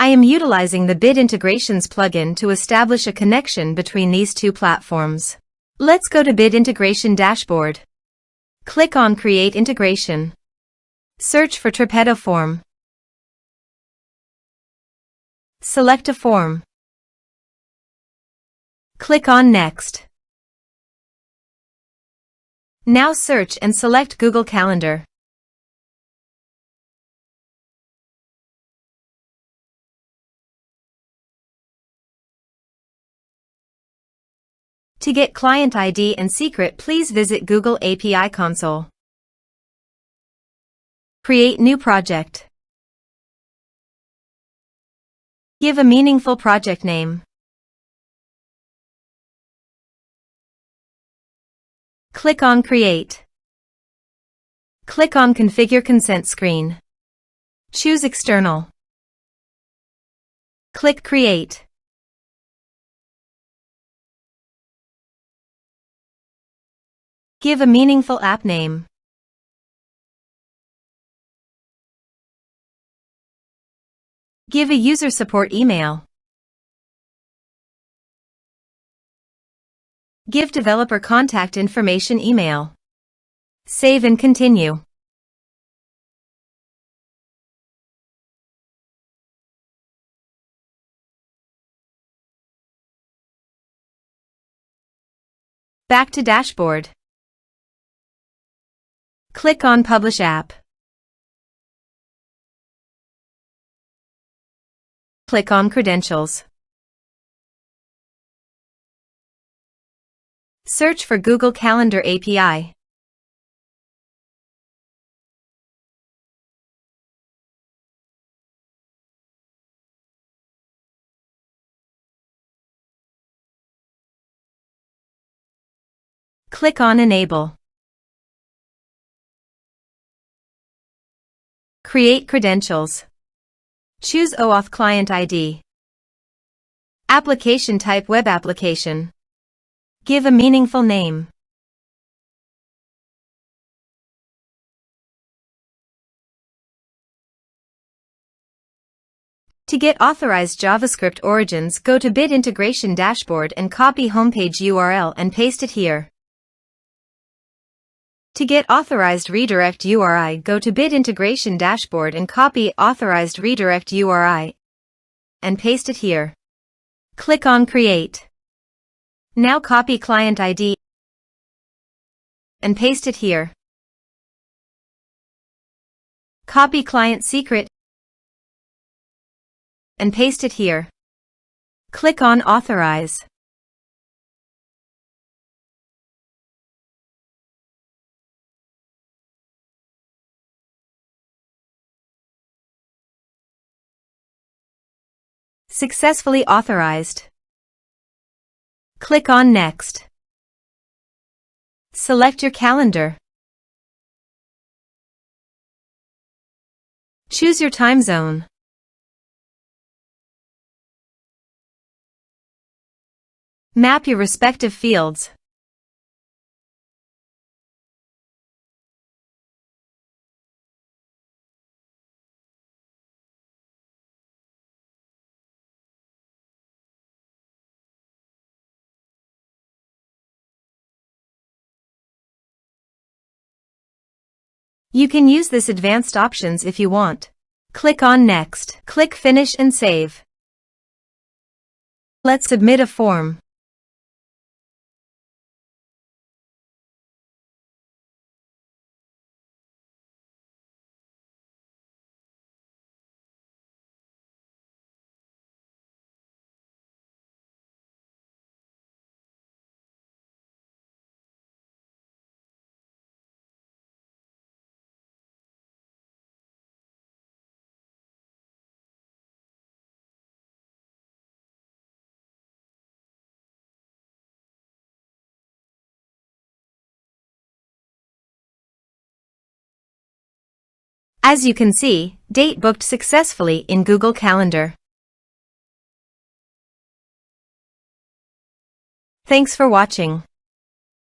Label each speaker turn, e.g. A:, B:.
A: I am utilizing the Bit Integrations plugin to establish a connection between these two platforms. Let's go to Bit Integration Dashboard. Click on Create Integration. Search for Tripetto Form. Select a form. Click on Next. Now search and select Google Calendar. To get client ID and secret, please visit Google API Console. Create new project. Give a meaningful project name. Click on Create. Click on Configure Consent screen. Choose External. Click Create. Give a meaningful app name. Give a user support email. Give developer contact information email. Save and continue. Back to Dashboard. Click on Publish App. Click on Credentials. Search for Google Calendar API. Click on Enable. Create credentials. Choose OAuth Client ID. Application type Web application. Give a meaningful name. To get authorized JavaScript origins, go to Bit Integration Dashboard and copy homepage URL and paste it here. To get authorized redirect URI, go to Bit Integration Dashboard and copy authorized redirect URI and paste it here. Click on Create. Now copy client ID and paste it here. Copy client secret and paste it here. Click on Authorize. Successfully authorized. Click on Next. Select your calendar. Choose your time zone. Map your respective fields. You can use this advanced options if you want. Click on Next. Click Finish and Save. Let's submit a form. As you can see, date booked successfully in Google Calendar. Thanks for watching.